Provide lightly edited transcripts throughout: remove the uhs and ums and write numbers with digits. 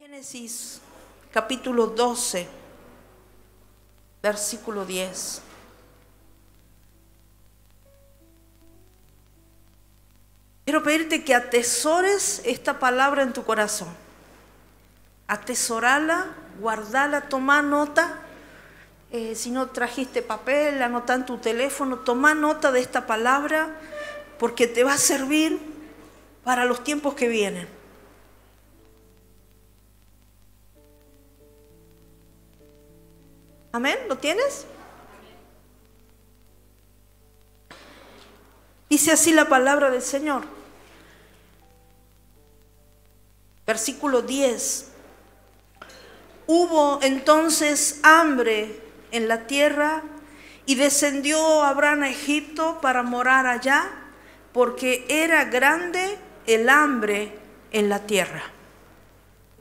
Génesis capítulo 12, versículo 10. Quiero pedirte que atesores esta palabra en tu corazón. Atesorala, guardala, toma nota. Si no trajiste papel, anota en tu teléfono, toma nota de esta palabra porque te va a servir para los tiempos que vienen. Amén, ¿lo tienes? Dice así la palabra del Señor. Versículo 10. Hubo entonces hambre en la tierra y descendió Abraham a Egipto para morar allá, porque era grande el hambre en la tierra.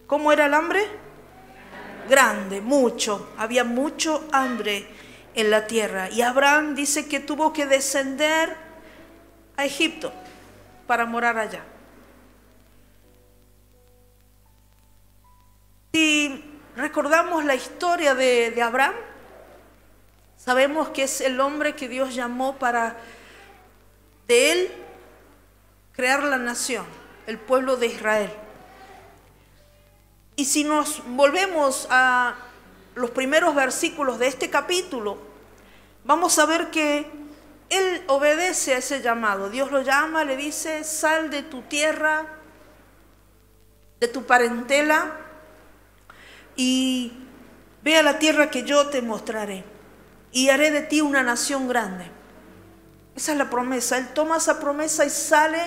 ¿Cómo era el hambre? Grande, mucho, había mucho hambre en la tierra. Y Abraham dice que tuvo que descender a Egipto para morar allá. Si recordamos la historia de Abraham, sabemos que es el hombre que Dios llamó para de él crear la nación, el pueblo de Israel. Y si nos volvemos a los primeros versículos de este capítulo, vamos a ver que él obedece a ese llamado. Dios lo llama, le dice: sal de tu tierra, de tu parentela, y ve a la tierra que yo te mostraré, y haré de ti una nación grande. Esa es la promesa. Él toma esa promesa y sale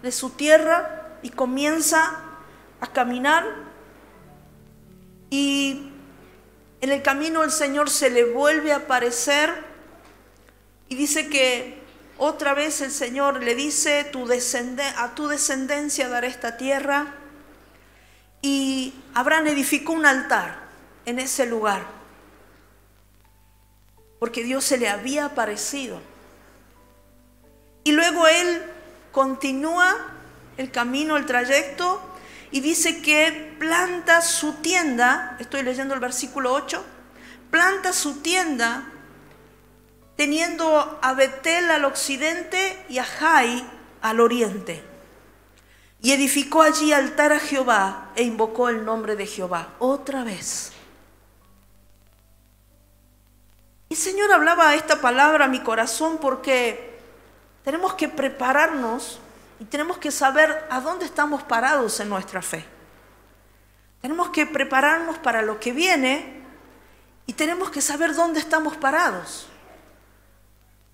de su tierra y comienza a caminar. Y en el camino el Señor se le vuelve a aparecer y dice que otra vez el Señor le dice: a tu descendencia daré esta tierra. Y Abraham edificó un altar en ese lugar, porque Dios se le había aparecido. Y luego él continúa el camino, el trayecto, y dice que planta su tienda. Estoy leyendo el versículo 8. Planta su tienda teniendo a Betel al occidente y a Jai al oriente. Y edificó allí altar a Jehová e invocó el nombre de Jehová. Otra vez. Y el Señor hablaba esta palabra a mi corazón porque tenemos que prepararnos y tenemos que saber a dónde estamos parados en nuestra fe. Tenemos que prepararnos para lo que viene y tenemos que saber dónde estamos parados.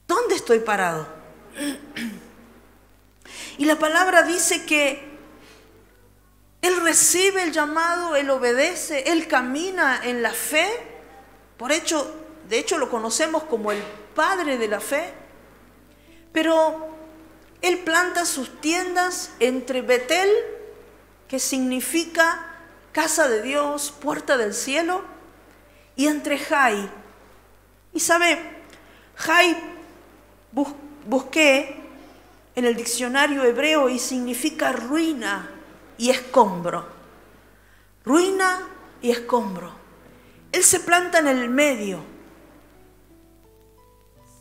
¿Dónde estoy parado? Y la palabra dice que él recibe el llamado, él obedece, él camina en la fe. De hecho lo conocemos como el padre de la fe. Pero él planta sus tiendas entre Betel, que significa casa de Dios, puerta del cielo, y entre Jai. Y sabe, Jai busqué en el diccionario hebreo y significa ruina y escombro. Ruina y escombro. Él se planta en el medio,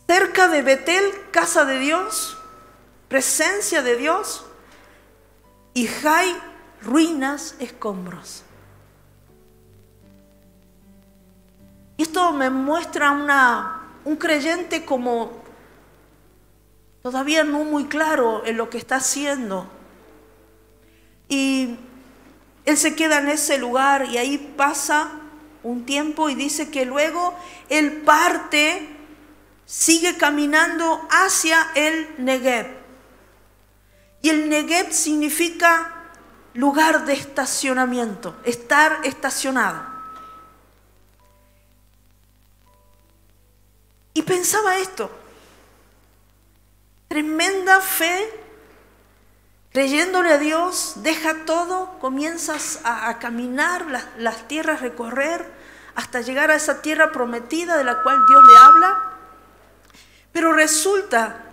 cerca de Betel, casa de Dios, presencia de Dios, y Jai, ruinas, escombros. Y esto me muestra un creyente como todavía no muy claro en lo que está haciendo. Y él se queda en ese lugar y ahí pasa un tiempo y dice que luego él parte, sigue caminando hacia el Negev. Y el Negev significa lugar de estacionamiento, estar estacionado. Y pensaba esto: tremenda fe, creyéndole a Dios, deja todo, comienzas a caminar las tierras, recorrer hasta llegar a esa tierra prometida de la cual Dios le habla. Pero resulta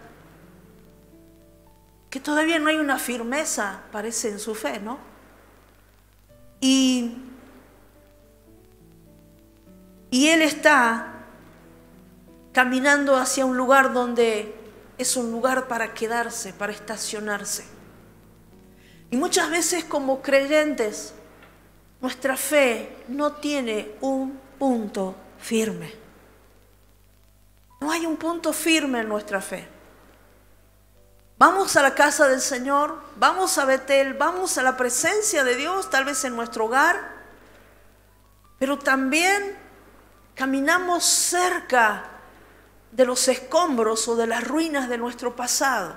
que todavía no hay una firmeza, parece, en su fe, ¿no? Y Y él está caminando hacia un lugar donde es un lugar para quedarse, para estacionarse. Y muchas veces como creyentes, nuestra fe no tiene un punto firme. No hay un punto firme en nuestra fe. Vamos a la casa del Señor, vamos a Betel, vamos a la presencia de Dios, tal vez en nuestro hogar, pero también caminamos cerca de los escombros o de las ruinas de nuestro pasado.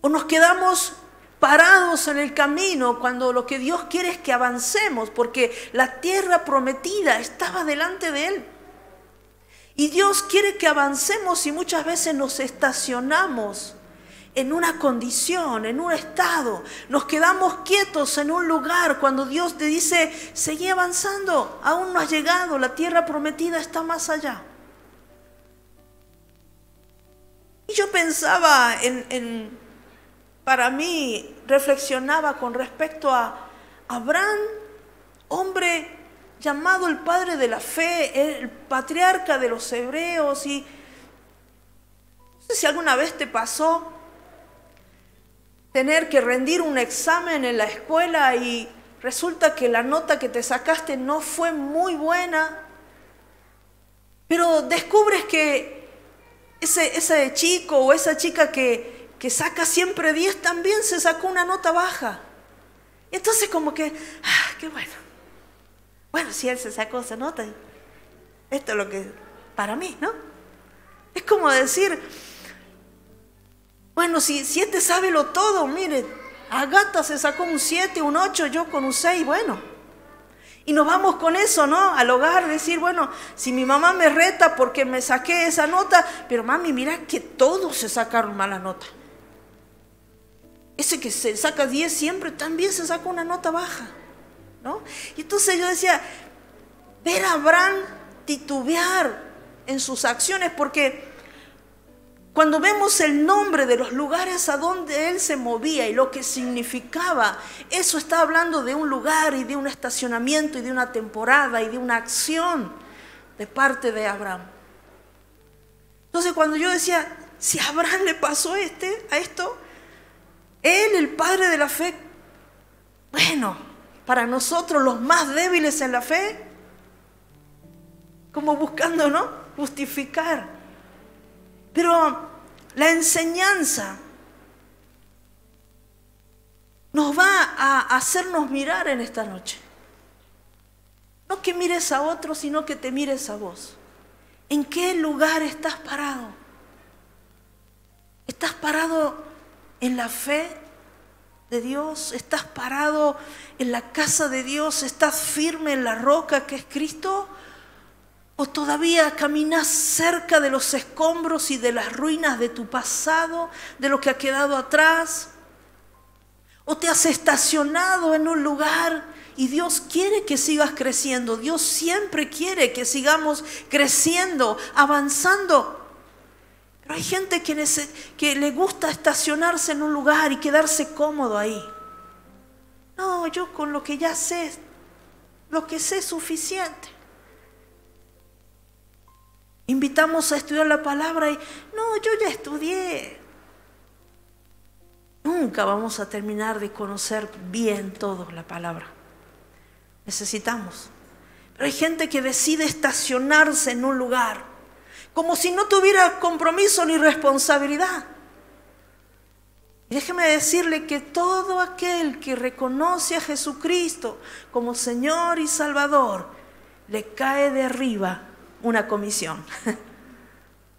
O nos quedamos parados en el camino cuando lo que Dios quiere es que avancemos, porque la tierra prometida estaba delante de Él. Y Dios quiere que avancemos y muchas veces nos estacionamos en una condición, en un estado. Nos quedamos quietos en un lugar cuando Dios te dice, seguí avanzando, aún no has llegado, la tierra prometida está más allá. Y yo pensaba para mí, reflexionaba con respecto a Abraham, hombre llamado el padre de la fe, el patriarca de los hebreos. Y no sé si alguna vez te pasó tener que rendir un examen en la escuela y resulta que la nota que te sacaste no fue muy buena, pero descubres que ese chico o esa chica que saca siempre 10 también se sacó una nota baja. Entonces como que, qué bueno. Bueno, si él se sacó esa nota, esto es lo que para mí, ¿no? Es como decir, bueno, si este sabe lo todo, mire, Agata se sacó un 7, un 8, yo con un 6, bueno. Y nos vamos con eso, ¿no? Al hogar, decir, bueno, si mi mamá me reta porque me saqué esa nota, pero mami, mira que todos se sacaron mala nota. Ese que se saca 10 siempre también se saca una nota baja, ¿no? Y entonces yo decía, ver a Abraham titubear en sus acciones, porque cuando vemos el nombre de los lugares a donde él se movía y lo que significaba, eso está hablando de un lugar y de un estacionamiento y de una temporada y de una acción de parte de Abraham. Entonces cuando yo decía, si a Abraham le pasó a esto, él, el padre de la fe, bueno, para nosotros los más débiles en la fe, como buscando, ¿no?, justificar. Pero la enseñanza nos va a hacernos mirar en esta noche. No que mires a otros, sino que te mires a vos. ¿En qué lugar estás parado? ¿Estás parado en la fe de Dios? ¿Estás parado en la casa de Dios? ¿Estás firme en la roca que es Cristo? ¿O todavía caminas cerca de los escombros y de las ruinas de tu pasado, de lo que ha quedado atrás? ¿O te has estacionado en un lugar y Dios quiere que sigas creciendo? Dios siempre quiere que sigamos creciendo, avanzando. Pero hay gente que le gusta estacionarse en un lugar y quedarse cómodo ahí. No, yo con lo que ya sé, lo que sé es suficiente. Invitamos a estudiar la palabra y, no, yo ya estudié. Nunca vamos a terminar de conocer bien todo la palabra. Necesitamos. Pero hay gente que decide estacionarse en un lugar como si no tuviera compromiso ni responsabilidad. Y déjeme decirle que todo aquel que reconoce a Jesucristo como Señor y Salvador, le cae de arriba una comisión.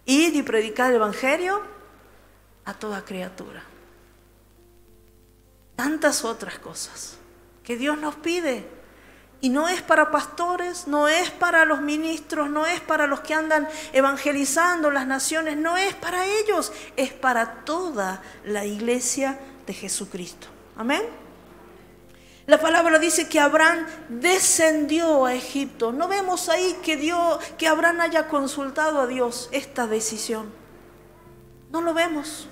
Ir y predicar el Evangelio a toda criatura. Tantas otras cosas que Dios nos pide. Y no es para pastores, no es para los ministros, no es para los que andan evangelizando las naciones, no es para ellos, es para toda la iglesia de Jesucristo. Amén. La palabra dice que Abraham descendió a Egipto. No vemos ahí que Abraham haya consultado a Dios esta decisión. No lo vemos.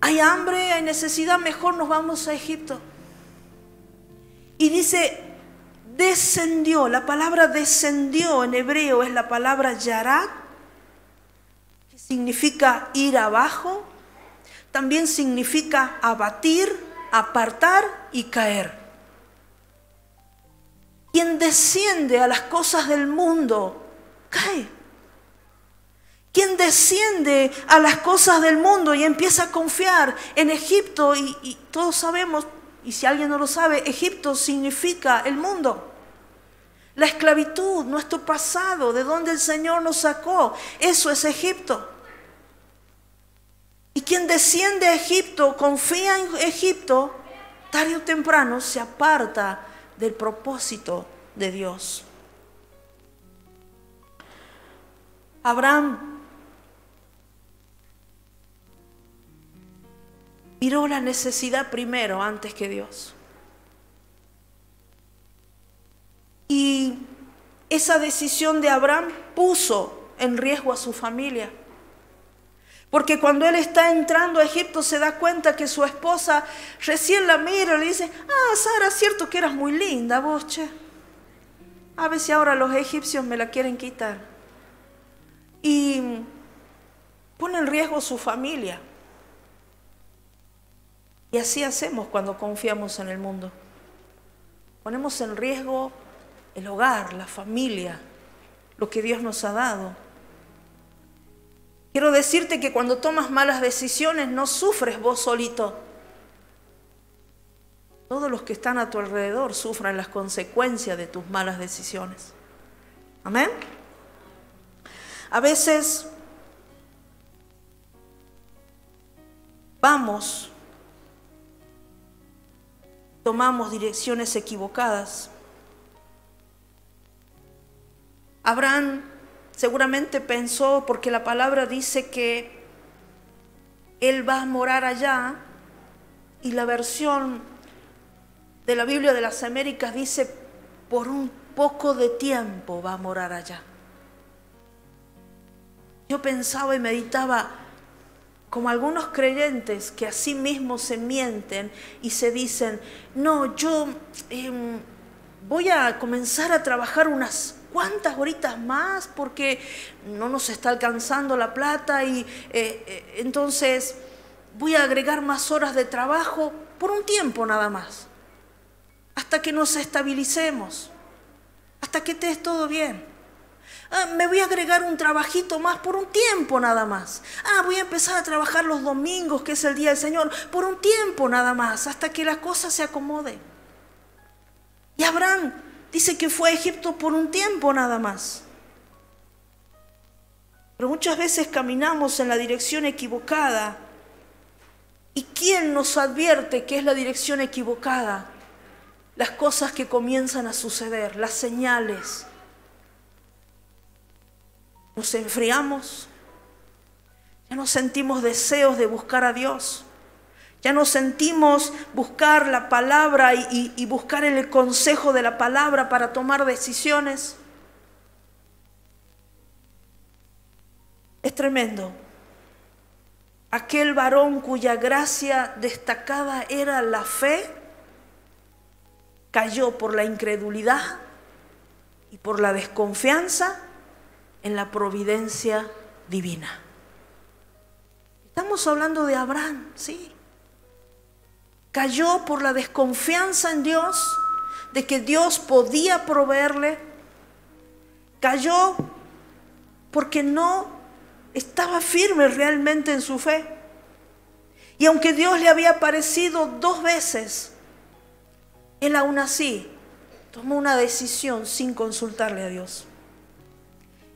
Hay hambre, hay necesidad, mejor nos vamos a Egipto. Y dice, descendió. La palabra descendió en hebreo es la palabra yarat, que significa ir abajo. También significa abatir, apartar y caer. Quien desciende a las cosas del mundo, cae. Quien desciende a las cosas del mundo y empieza a confiar en Egipto, y todos sabemos, y si alguien no lo sabe, Egipto significa el mundo. La esclavitud, nuestro pasado, de donde el Señor nos sacó, eso es Egipto. Y quien desciende a Egipto, confía en Egipto, tarde o temprano se aparta del propósito de Dios. Abraham miró la necesidad primero antes que Dios. Y esa decisión de Abraham puso en riesgo a su familia. Porque cuando él está entrando a Egipto se da cuenta que su esposa recién la mira y le dice, Sara, cierto que eras muy linda vos, che. A ver si ahora los egipcios me la quieren quitar. Y pone en riesgo su familia. Y así hacemos cuando confiamos en el mundo. Ponemos en riesgo el hogar, la familia, lo que Dios nos ha dado. Quiero decirte que cuando tomas malas decisiones no sufres vos solito. Todos los que están a tu alrededor sufren las consecuencias de tus malas decisiones. Amén. A veces tomamos direcciones equivocadas. Abraham seguramente pensó, porque la palabra dice que él va a morar allá, y la versión de la Biblia de las Américas dice, por un poco de tiempo va a morar allá. Yo pensaba y meditaba, como algunos creyentes que a sí mismos se mienten y se dicen, no, yo voy a comenzar a trabajar unas cuantas horitas más porque no nos está alcanzando la plata y entonces voy a agregar más horas de trabajo por un tiempo nada más, hasta que nos estabilicemos, hasta que esté todo bien. Me voy a agregar un trabajito más por un tiempo nada más. Voy a empezar a trabajar los domingos, que es el día del Señor, por un tiempo nada más, hasta que las cosas se acomoden. Y Abraham dice que fue a Egipto por un tiempo nada más. Pero muchas veces caminamos en la dirección equivocada. ¿Y quién nos advierte que es la dirección equivocada? Las cosas que comienzan a suceder, las señales. Nos enfriamos, ya no sentimos deseos de buscar a Dios, ya no sentimos buscar la palabra y buscar el consejo de la palabra para tomar decisiones. Es tremendo. Aquel varón cuya gracia destacada era la fe, cayó por la incredulidad y por la desconfianza en la providencia divina. Estamos hablando de Abraham, sí. Cayó por la desconfianza en Dios, de que Dios podía proveerle. Cayó porque no estaba firme realmente en su fe. Y aunque Dios le había aparecido 2 veces, él aún así tomó una decisión sin consultarle a Dios.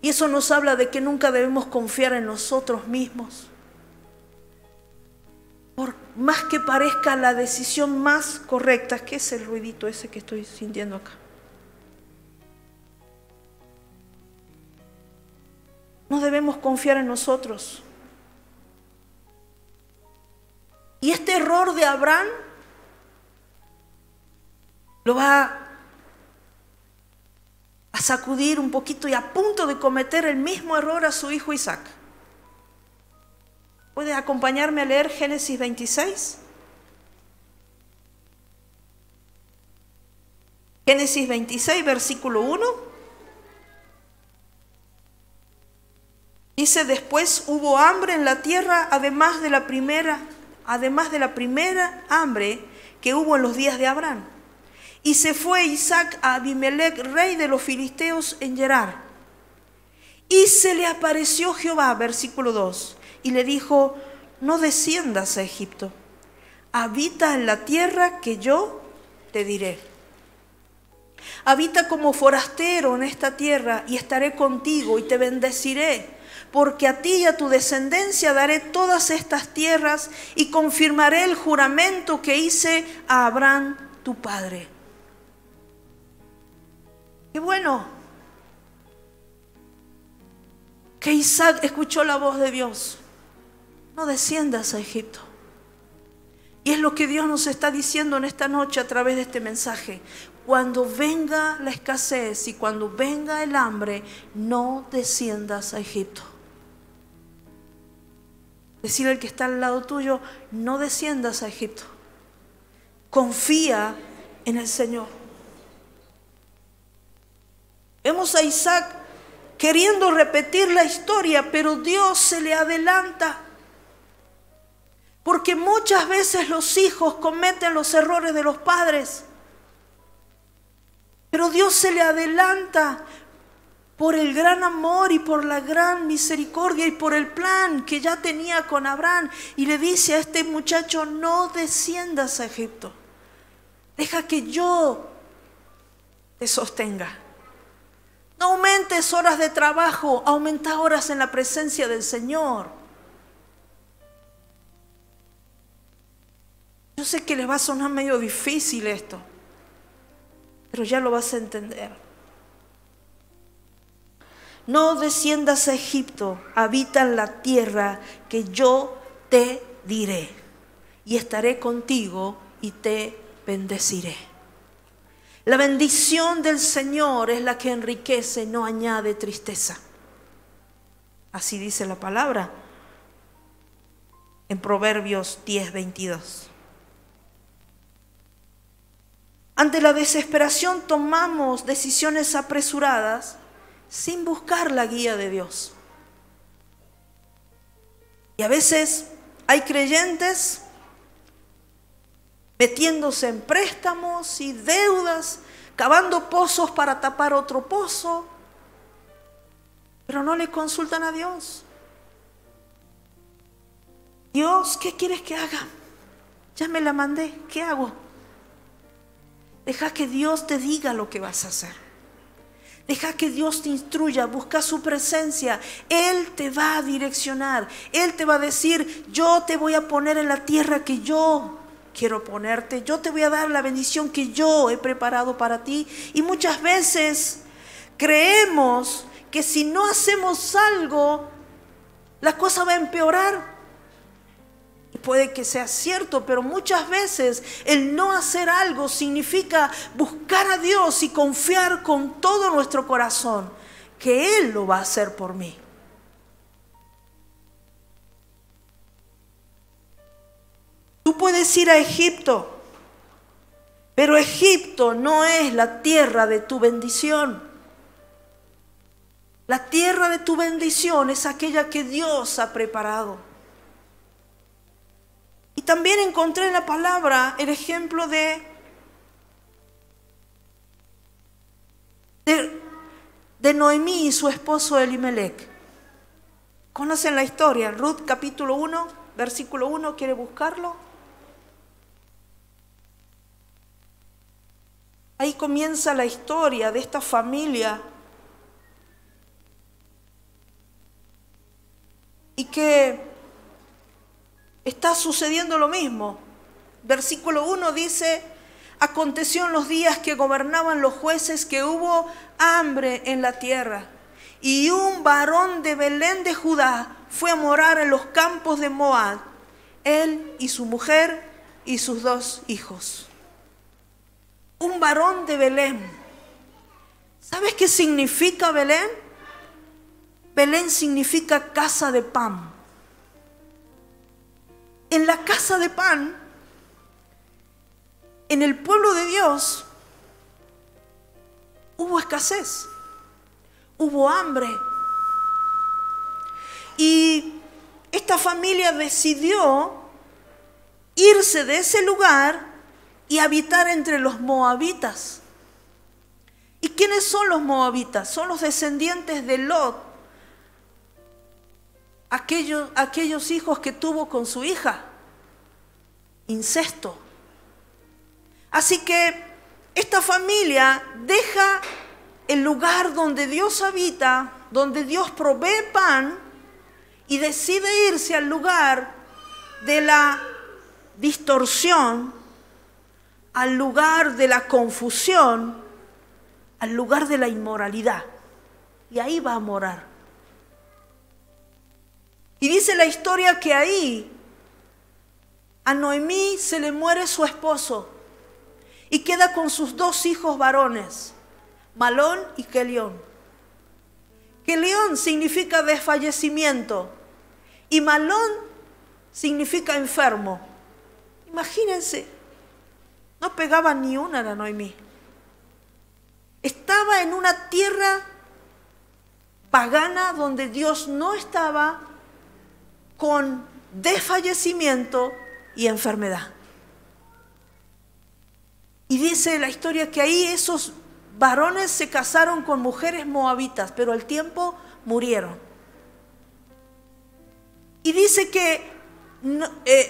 Y eso nos habla de que nunca debemos confiar en nosotros mismos. Por más que parezca la decisión más correcta, ¿qué es el ruidito ese que estoy sintiendo acá? No debemos confiar en nosotros. Y este error de Abraham lo va a sacudir un poquito y a punto de cometer el mismo error a su hijo Isaac. ¿Puede acompañarme a leer Génesis 26? Génesis 26, versículo 1. Dice, después hubo hambre en la tierra, además de la primera hambre que hubo en los días de Abraham. Y se fue Isaac a Abimelech, rey de los filisteos, en Gerar. Y se le apareció Jehová, versículo 2, y le dijo, no desciendas a Egipto, habita en la tierra que yo te diré. Habita como forastero en esta tierra y estaré contigo y te bendeciré, porque a ti y a tu descendencia daré todas estas tierras y confirmaré el juramento que hice a Abraham tu padre. Qué bueno que Isaac escuchó la voz de Dios. No desciendas a Egipto. Y es lo que Dios nos está diciendo en esta noche a través de este mensaje. Cuando venga la escasez y cuando venga el hambre, no desciendas a Egipto. Decirle al que está al lado tuyo, no desciendas a Egipto. Confía en el Señor. Vemos a Isaac queriendo repetir la historia, pero Dios se le adelanta. Porque muchas veces los hijos cometen los errores de los padres. Pero Dios se le adelanta por el gran amor y por la gran misericordia y por el plan que ya tenía con Abraham. Y le dice a este muchacho, no desciendas a Egipto. Deja que yo te sostenga. No aumentes horas de trabajo, aumenta horas en la presencia del Señor. Yo sé que les va a sonar medio difícil esto, pero ya lo vas a entender. No desciendas a Egipto, habita en la tierra que yo te diré, y estaré contigo y te bendeciré. La bendición del Señor es la que enriquece, no añade tristeza. Así dice la palabra en Proverbios 10:22. Ante la desesperación tomamos decisiones apresuradas sin buscar la guía de Dios. Y a veces hay creyentes metiéndose en préstamos y deudas, cavando pozos para tapar otro pozo, pero no le consultan a Dios. Dios, ¿qué quieres que haga? Ya me la mandé, ¿qué hago? Deja que Dios te diga lo que vas a hacer. Deja que Dios te instruya, busca su presencia. Él te va a direccionar. Él te va a decir, yo te voy a poner en la tierra que yo quiero ponerte. Yo te voy a dar la bendición que yo he preparado para ti. Y muchas veces creemos que si no hacemos algo, la cosa va a empeorar. Puede que sea cierto, pero muchas veces el no hacer algo significa buscar a Dios y confiar con todo nuestro corazón que Él lo va a hacer por mí. Tú puedes ir a Egipto, pero Egipto no es la tierra de tu bendición. La tierra de tu bendición es aquella que Dios ha preparado. Y también encontré en la palabra el ejemplo de Noemí y su esposo Elimelech. ¿Conocen la historia? Ruth capítulo 1, versículo 1, ¿quiere buscarlo? Ahí comienza la historia de esta familia y que está sucediendo lo mismo. Versículo 1 dice, aconteció en los días que gobernaban los jueces que hubo hambre en la tierra, y un varón de Belén de Judá fue a morar en los campos de Moab, él y su mujer y sus 2 hijos. Un varón de Belén. ¿Sabes qué significa Belén? Belén significa casa de pan. En la casa de pan, en el pueblo de Dios, hubo escasez, hubo hambre. Y esta familia decidió irse de ese lugar y habitar entre los moabitas. ¿Y quiénes son los moabitas? Son los descendientes de Lot, aquellos hijos que tuvo con su hija, incesto. Así que esta familia deja el lugar donde Dios habita, donde Dios provee pan, y decide irse al lugar de la distorsión, al lugar de la confusión, al lugar de la inmoralidad. Y ahí va a morar. Y dice la historia que ahí a Noemí se le muere su esposo y queda con sus 2 hijos varones, Malón y Kelión. Kelión significa desfallecimiento y Malón significa enfermo. Imagínense, no pegaba ni una a la Noemí. Estaba en una tierra pagana donde Dios no estaba, con desfallecimiento y enfermedad. Y dice la historia que ahí esos varones se casaron con mujeres moabitas, pero al tiempo murieron. Y dice que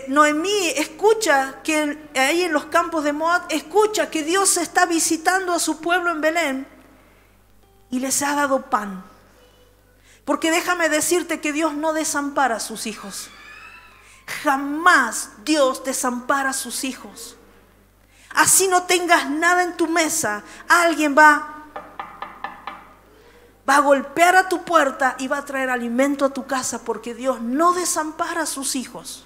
Noemí escucha que ahí en los campos de Moab, escucha que Dios está visitando a su pueblo en Belén y les ha dado pan. Porque déjame decirte que Dios no desampara a sus hijos. Jamás Dios desampara a sus hijos. Así no tengas nada en tu mesa, alguien va a golpear a tu puerta y va a traer alimento a tu casa, porque Dios no desampara a sus hijos.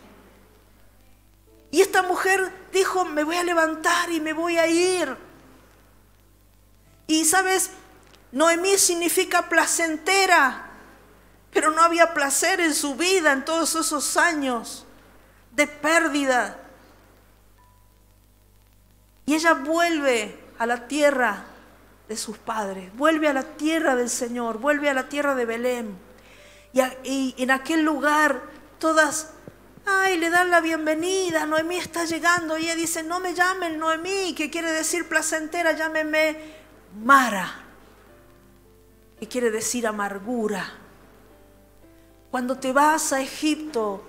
Y esta mujer dijo, me voy a levantar y me voy a ir. Y sabes, Noemí significa placentera, pero no había placer en su vida en todos esos años de pérdida. Y ella vuelve a la tierra de sus padres, vuelve a la tierra del Señor, vuelve a la tierra de Belén. Y en aquel lugar todas, le dan la bienvenida, Noemí está llegando. Y ella dice, no me llamen Noemí, que quiere decir placentera, llámenme Mara, que quiere decir amargura. Cuando te vas a Egipto,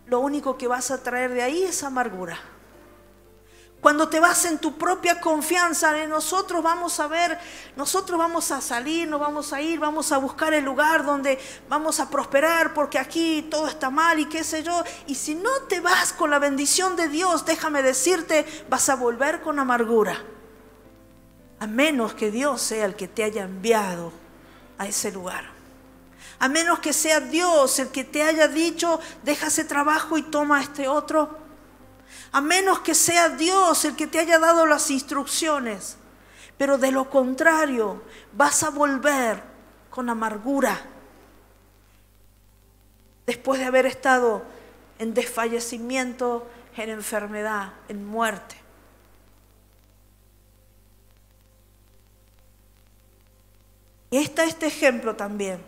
lo único que vas a traer de ahí es amargura. Cuando te vas en tu propia confianza, nosotros vamos a ver, nosotros vamos a salir, nos vamos a ir, vamos a buscar el lugar donde vamos a prosperar, porque aquí todo está mal y qué sé yo. Y si no te vas con la bendición de Dios, déjame decirte, vas a volver con amargura. A menos que Dios sea el que te haya enviado a ese lugar. A menos que sea Dios el que te haya dicho, deja ese trabajo y toma este otro. A menos que sea Dios el que te haya dado las instrucciones. Pero de lo contrario, vas a volver con amargura. Después de haber estado en desfallecimiento, en enfermedad, en muerte. Y está este ejemplo también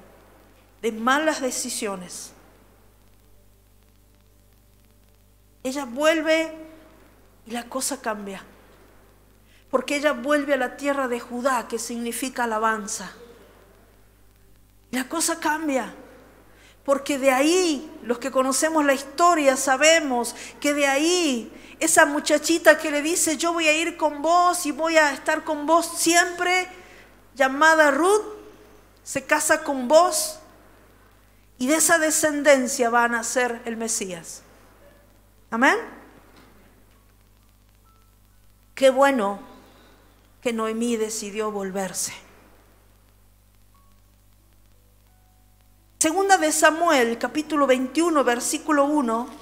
de malas decisiones. Ella vuelve y la cosa cambia. Porque ella vuelve a la tierra de Judá, que significa alabanza. Y la cosa cambia. Porque de ahí, los que conocemos la historia, sabemos que de ahí, esa muchachita que le dice, yo voy a ir con vos y voy a estar con vos siempre, llamada Ruth, se casa con vos. Y de esa descendencia va a nacer el Mesías. Amén. Qué bueno que Noemí decidió volverse. Segunda de Samuel, capítulo 21, versículo 1.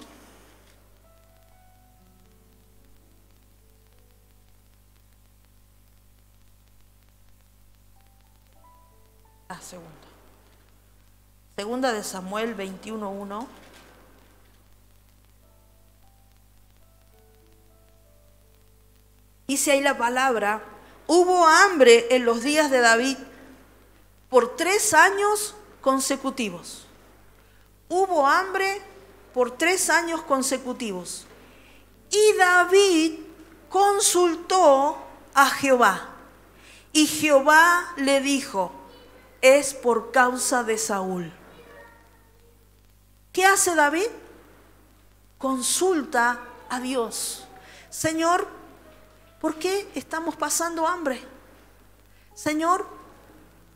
Segunda de Samuel 21, 1. Dice ahí la palabra, hubo hambre en los días de David por 3 años consecutivos. Hubo hambre por 3 años consecutivos. Y David consultó a Jehová. Y Jehová le dijo, es por causa de Saúl. ¿Qué hace David? Consulta a Dios. Señor, ¿por qué estamos pasando hambre? Señor,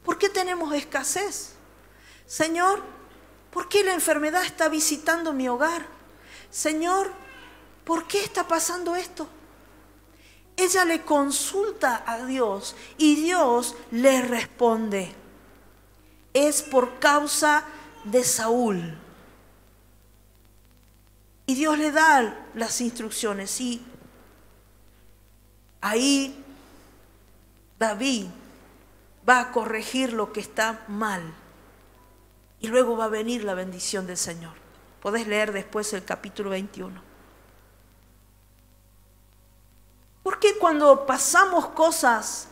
¿por qué tenemos escasez? Señor, ¿por qué la enfermedad está visitando mi hogar? Señor, ¿por qué está pasando esto? Ella le consulta a Dios y Dios le responde. Es por causa de Saúl. Y Dios le da las instrucciones. Y ahí David va a corregir lo que está mal. Y luego va a venir la bendición del Señor. Podés leer después el capítulo 21. ¿Por qué cuando pasamos cosas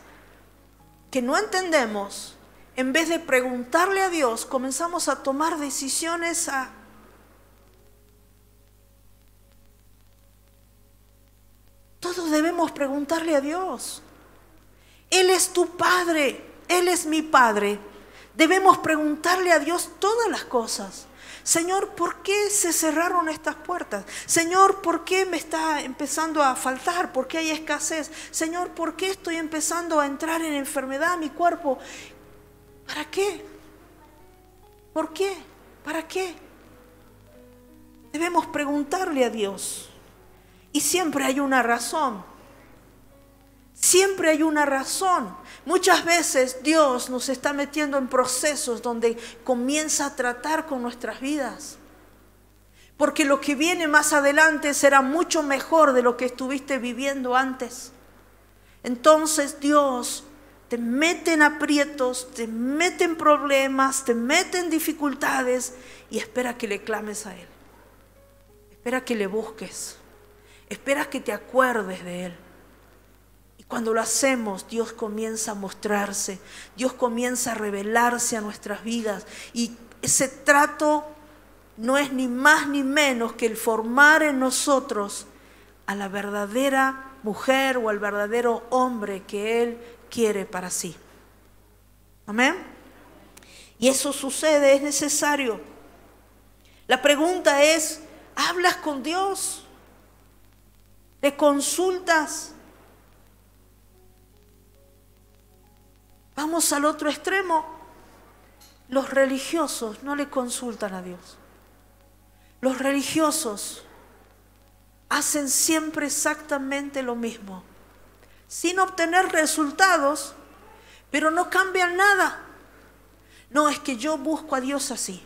que no entendemos, en vez de preguntarle a Dios, comenzamos a tomar decisiones Todos debemos preguntarle a Dios. Él es tu Padre, Él es mi Padre. Debemos preguntarle a Dios todas las cosas. Señor, ¿por qué se cerraron estas puertas? Señor, ¿por qué me está empezando a faltar? ¿Por qué hay escasez? Señor, ¿por qué estoy empezando a entrar en enfermedad a mi cuerpo? ¿Para qué? ¿Por qué? ¿Para qué? Debemos preguntarle a Dios. Y siempre hay una razón. Siempre hay una razón. Muchas veces Dios nos está metiendo en procesos donde comienza a tratar con nuestras vidas. Porque lo que viene más adelante será mucho mejor de lo que estuviste viviendo antes. Entonces Dios te mete en aprietos, te mete en problemas, te mete en dificultades y espera que le clames a Él. Espera que le busques. Espera que te acuerdes de Él. Y cuando lo hacemos, Dios comienza a mostrarse. Dios comienza a revelarse a nuestras vidas. Y ese trato no es ni más ni menos que el formar en nosotros a la verdadera mujer o al verdadero hombre que Él quiere para sí. Amén. Y eso sucede, es necesario. La pregunta es, ¿hablas con Dios? ¿Le consultas? Vamos al otro extremo. Los religiosos no le consultan a Dios. Los religiosos hacen siempre exactamente lo mismo, sin obtener resultados, pero no cambian nada. No, es que yo busco a Dios así.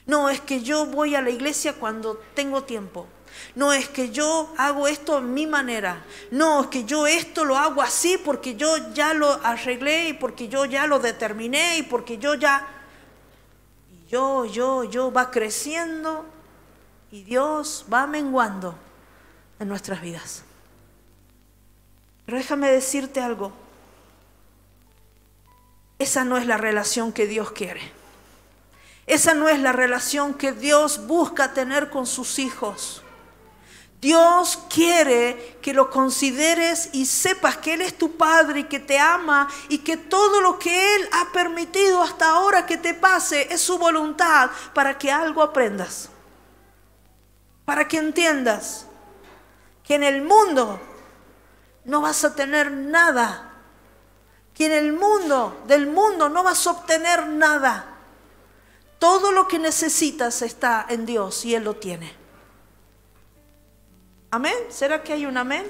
No, es que yo voy a la iglesia cuando tengo tiempo. No, es que yo hago esto a mi manera. No, es que yo esto lo hago así porque yo ya lo arreglé y porque yo ya lo determiné y porque yo ya... Y yo va creciendo y Dios va menguando en nuestras vidas. Pero déjame decirte algo. Esa no es la relación que Dios quiere. Esa no es la relación que Dios busca tener con sus hijos. Dios quiere que lo consideres y sepas que Él es tu Padre y que te ama y que todo lo que Él ha permitido hasta ahora que te pase es su voluntad para que algo aprendas. Para que entiendas que en el mundo no vas a tener nada. Que en el mundo, del mundo no vas a obtener nada. Todo lo que necesitas está en Dios y Él lo tiene. ¿Amén? ¿Será que hay un amén?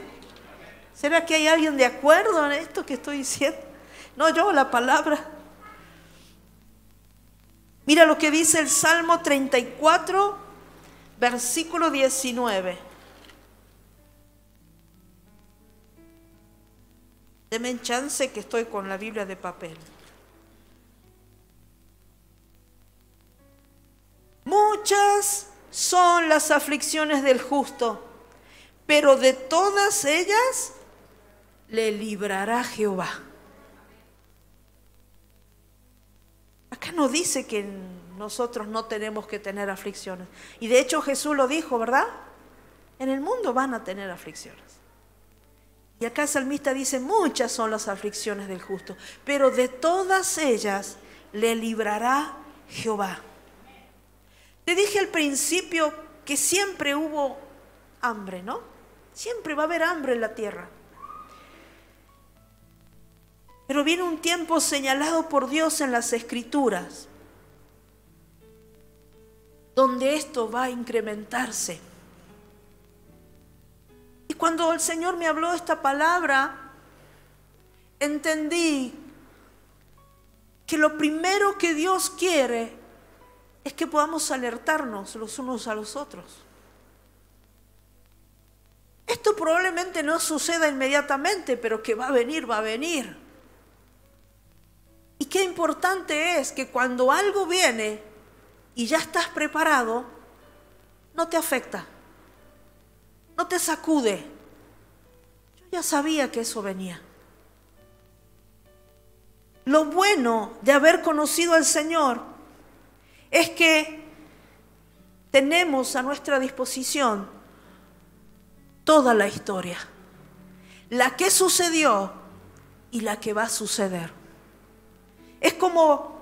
¿Será que hay alguien de acuerdo en esto que estoy diciendo? No, yo, la palabra. Mira lo que dice el Salmo 34, versículo 19. Denme chance que estoy con la Biblia de papel. Muchas son las aflicciones del justo, pero de todas ellas le librará Jehová. Acá no dice que nosotros no tenemos que tener aflicciones. Y de hecho Jesús lo dijo, ¿verdad? En el mundo van a tener aflicciones. Y acá el salmista dice, muchas son las aflicciones del justo, pero de todas ellas le librará Jehová. Te dije al principio que siempre hubo hambre, ¿no? Siempre va a haber hambre en la tierra. Pero viene un tiempo señalado por Dios en las Escrituras, donde esto va a incrementarse. Y cuando el Señor me habló esta palabra, entendí que lo primero que Dios quiere es que podamos alertarnos los unos a los otros. Esto probablemente no suceda inmediatamente, pero que va a venir, va a venir. Y qué importante es que cuando algo viene y ya estás preparado, no te afecta, no te sacude. Yo ya sabía que eso venía. Lo bueno de haber conocido al Señor es que tenemos a nuestra disposición toda la historia, la que sucedió y la que va a suceder. Es como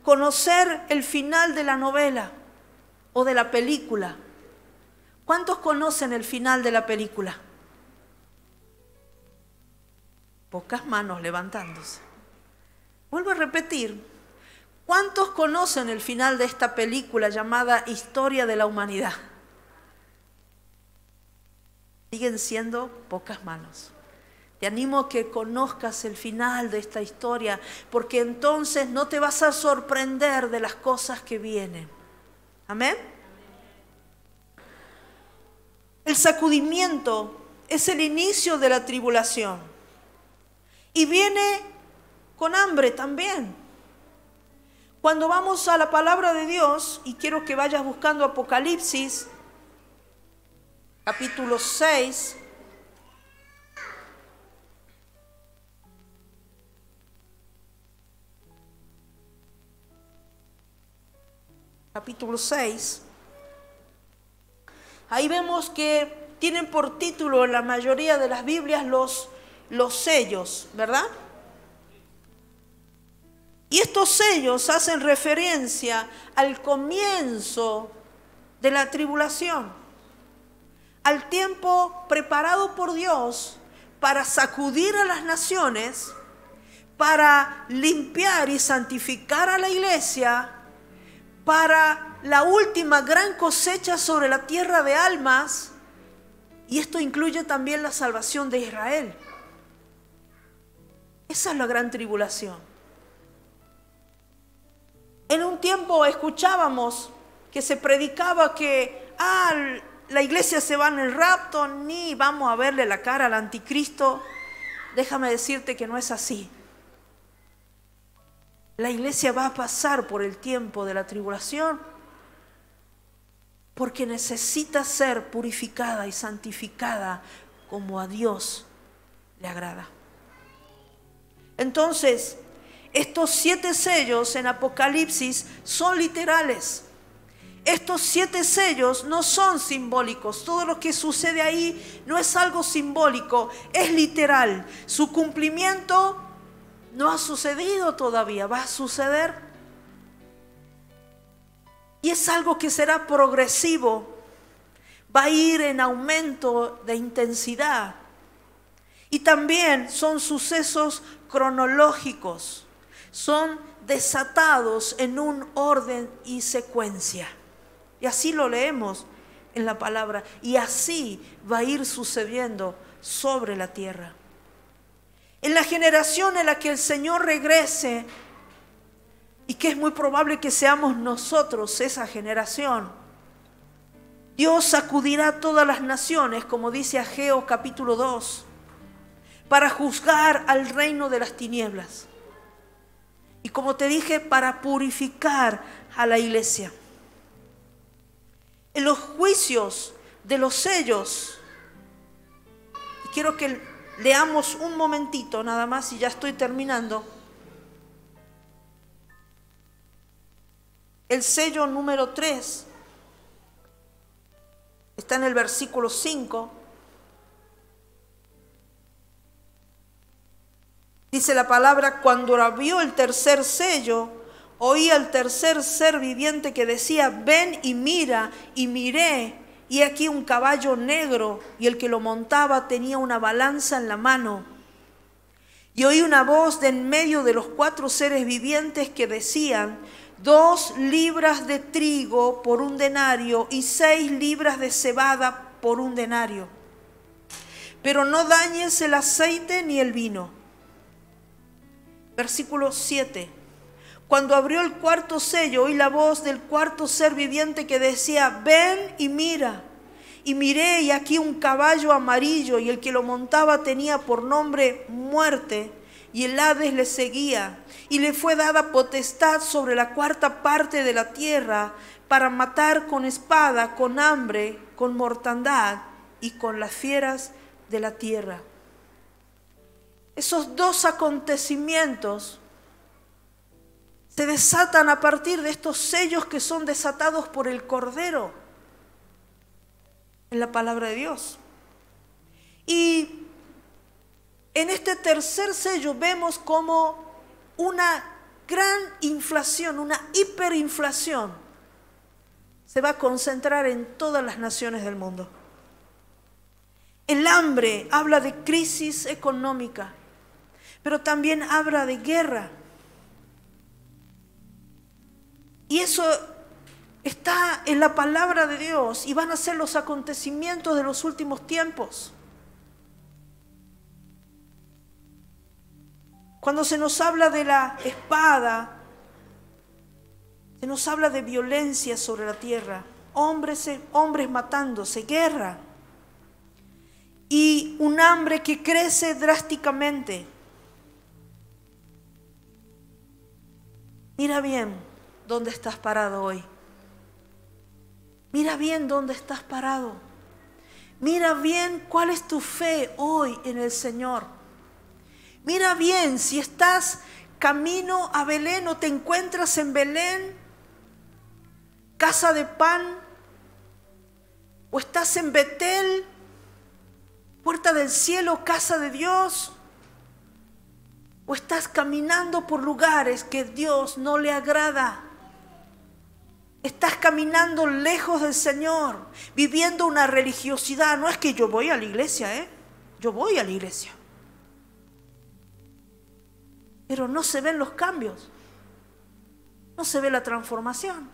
conocer el final de la novela o de la película. ¿Cuántos conocen el final de la película? Pocas manos levantándose. Vuelvo a repetir. ¿Cuántos conocen el final de esta película llamada Historia de la Humanidad? Siguen siendo pocas manos. Te animo a que conozcas el final de esta historia, porque entonces no te vas a sorprender de las cosas que vienen. ¿Amén? El sacudimiento es el inicio de la tribulación. Y viene con hambre también. Cuando vamos a la palabra de Dios, y quiero que vayas buscando Apocalipsis, capítulo 6, capítulo 6, ahí vemos que tienen por título en la mayoría de las Biblias los sellos, ¿verdad? Y estos sellos hacen referencia al comienzo de la tribulación, al tiempo preparado por Dios para sacudir a las naciones, para limpiar y santificar a la iglesia, para la última gran cosecha sobre la tierra de almas, y esto incluye también la salvación de Israel. Esa es la gran tribulación. En un tiempo escuchábamos que se predicaba que la iglesia se va en el rapto, ni vamos a verle la cara al anticristo. Déjame decirte que no es así. La iglesia va a pasar por el tiempo de la tribulación porque necesita ser purificada y santificada como a Dios le agrada. Entonces, estos 7 sellos en Apocalipsis son literales. Estos 7 sellos no son simbólicos. Todo lo que sucede ahí no es algo simbólico, es literal. Su cumplimiento no ha sucedido todavía, va a suceder. Y es algo que será progresivo, va a ir en aumento de intensidad. Y también son sucesos cronológicos, son desatados en un orden y secuencia. Y así lo leemos en la palabra. Y así va a ir sucediendo sobre la tierra. En la generación en la que el Señor regrese, y que es muy probable que seamos nosotros esa generación, Dios sacudirá a todas las naciones, como dice Ageo capítulo 2, para juzgar al reino de las tinieblas. Y como te dije, para purificar a la iglesia. En los juicios de los sellos, y quiero que leamos un momentito nada más y ya estoy terminando. El sello número 3 está en el versículo 5. Dice la palabra: cuando abrió el tercer sello, oí al tercer ser viviente que decía: ven y mira. Y miré, y aquí un caballo negro, y el que lo montaba tenía una balanza en la mano. Y oí una voz de en medio de los 4 seres vivientes que decían: 2 libras de trigo por 1 denario y 6 libras de cebada por 1 denario. Pero no dañes el aceite ni el vino. Versículo 7. Cuando abrió el cuarto sello, oí la voz del cuarto ser viviente que decía: ven y mira. Y miré, y aquí un caballo amarillo, y el que lo montaba tenía por nombre Muerte, y el Hades le seguía. Y le fue dada potestad sobre la 4ª parte de la tierra, para matar con espada, con hambre, con mortandad y con las fieras de la tierra. Esos 2 acontecimientos se desatan a partir de estos sellos que son desatados por el Cordero en la palabra de Dios. Y en este tercer sello vemos como una gran inflación, una hiperinflación se va a concentrar en todas las naciones del mundo. El hambre habla de crisis económica, pero también habla de guerra. Y eso está en la palabra de Dios y van a ser los acontecimientos de los últimos tiempos. Cuando se nos habla de la espada, se nos habla de violencia sobre la tierra, hombres matándose, guerra. Y un hambre que crece drásticamente. Mira bien dónde estás parado hoy. Mira bien dónde estás parado. Mira bien cuál es tu fe hoy en el Señor. Mira bien si estás camino a Belén o te encuentras en Belén, casa de pan, o estás en Betel, puerta del cielo, casa de Dios, o estás caminando por lugares que Dios no le agrada. Estás caminando lejos del Señor, viviendo una religiosidad. No es que yo voy a la iglesia, yo voy a la iglesia, pero no se ven los cambios, no se ve la transformación.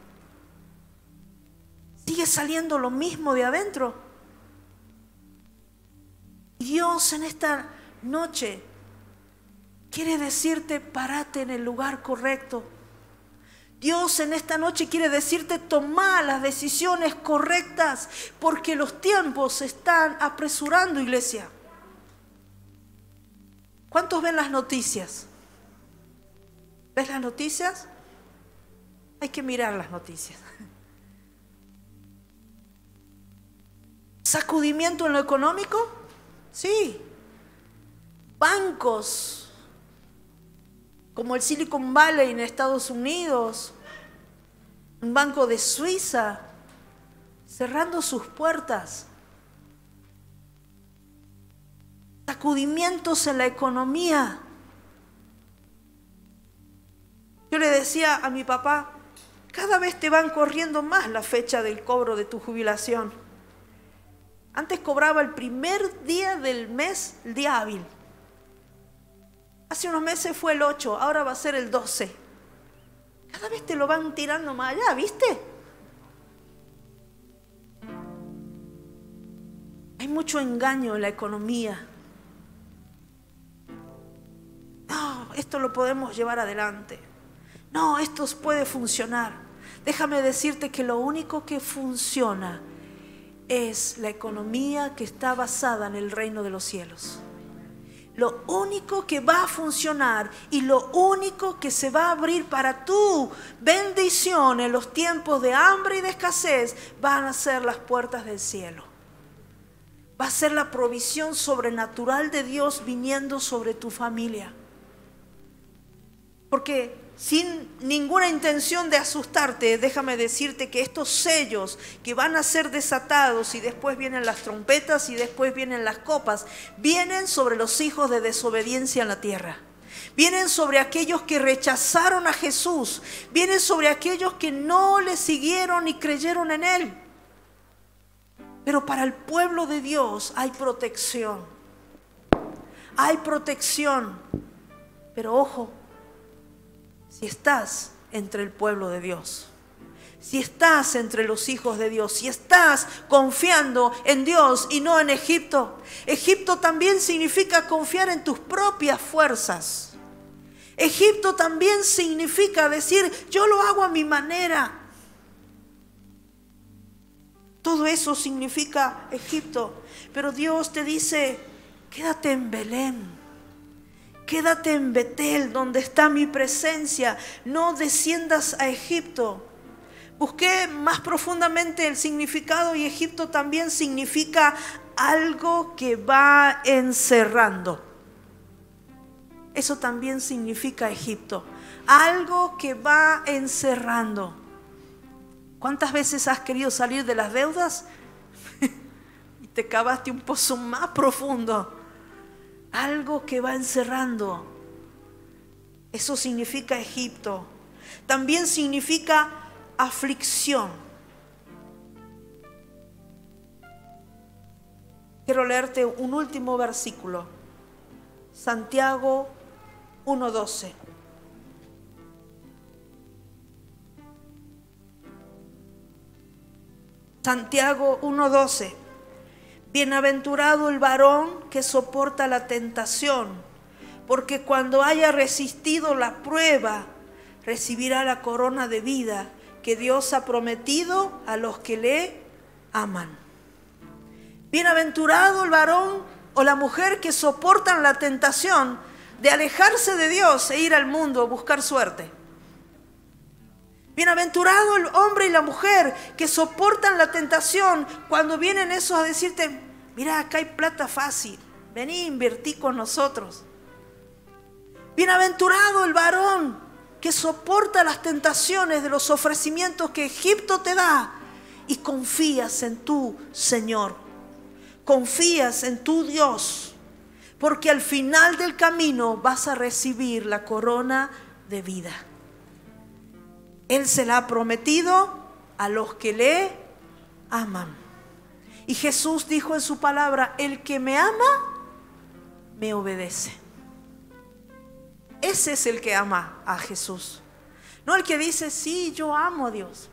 Sigue saliendo lo mismo de adentro. Dios en esta noche quiere decirte: párate en el lugar correcto. Dios en esta noche quiere decirte: toma las decisiones correctas, porque los tiempos se están apresurando, iglesia. ¿Cuántos ven las noticias? ¿Ves las noticias? Hay que mirar las noticias. ¿Sacudimiento en lo económico? Sí. Bancos como el Silicon Valley en Estados Unidos, un banco de Suiza, cerrando sus puertas. Sacudimientos en la economía. Yo le decía a mi papá: cada vez te van corriendo más la fecha del cobro de tu jubilación. Antes cobraba el primer día del mes, el día hábil. Hace unos meses fue el 8, ahora va a ser el 12. Cada vez te lo van tirando más allá, ¿viste? Hay mucho engaño en la economía. No, esto lo podemos llevar adelante. No, esto puede funcionar. Déjame decirte que lo único que funciona es la economía que está basada en el reino de los cielos. Lo único que va a funcionar y lo único que se va a abrir para tu bendición en los tiempos de hambre y de escasez van a ser las puertas del cielo. va a ser la provisión sobrenatural de Dios viniendo sobre tu familia. Porque sin ninguna intención de asustarte, déjame decirte que estos sellos que van a ser desatados, y después vienen las trompetas y después vienen las copas, vienen sobre los hijos de desobediencia en la tierra. Vienen sobre aquellos que rechazaron a Jesús. Vienen sobre aquellos que no le siguieron ni creyeron en Él. Pero para el pueblo de Dios hay protección. Hay protección. Pero ojo, si estás entre el pueblo de Dios, si estás entre los hijos de Dios, si estás confiando en Dios y no en Egipto. Egipto también significa confiar en tus propias fuerzas. Egipto también significa decir, yo lo hago a mi manera. Todo eso significa Egipto. Pero Dios te dice, quédate en Belén. Quédate en Betel, donde está mi presencia. No desciendas a Egipto. Busqué más profundamente el significado y Egipto también significa algo que va encerrando. Eso también significa Egipto. Algo que va encerrando. ¿Cuántas veces has querido salir de las deudas? Y te cavaste un pozo más profundo. Algo que va encerrando. Eso significa Egipto. También significa aflicción. Quiero leerte un último versículo. Santiago 1:12. Santiago 1:12. Bienaventurado el varón que soporta la tentación, porque cuando haya resistido la prueba, recibirá la corona de vida que Dios ha prometido a los que le aman. Bienaventurado el varón o la mujer que soportan la tentación de alejarse de Dios e ir al mundo a buscar suerte. Bienaventurado el hombre y la mujer que soportan la tentación cuando vienen esos a decirte, mira, acá hay plata fácil, vení, invertí con nosotros. Bienaventurado el varón que soporta las tentaciones de los ofrecimientos que Egipto te da y confías en tu Señor, confías en tu Dios, porque al final del camino vas a recibir la corona de vida. Él se la ha prometido a los que le aman. Y Jesús dijo en su palabra, el que me ama, me obedece. Ese es el que ama a Jesús. No el que dice, sí, yo amo a Dios.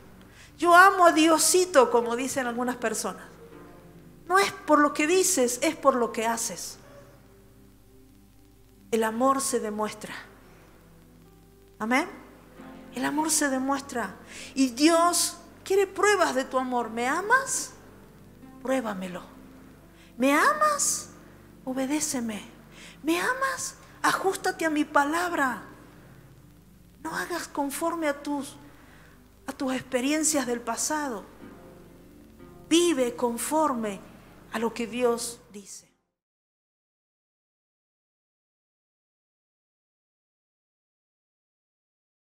Yo amo a Diosito, como dicen algunas personas. No es por lo que dices, es por lo que haces. El amor se demuestra. Amén. El amor se demuestra. Y Dios quiere pruebas de tu amor. ¿Me amas? Pruébamelo. ¿Me amas? Obedéceme. ¿Me amas? Ajústate a mi palabra. No hagas conforme a tus experiencias del pasado. Vive conforme a lo que Dios dice.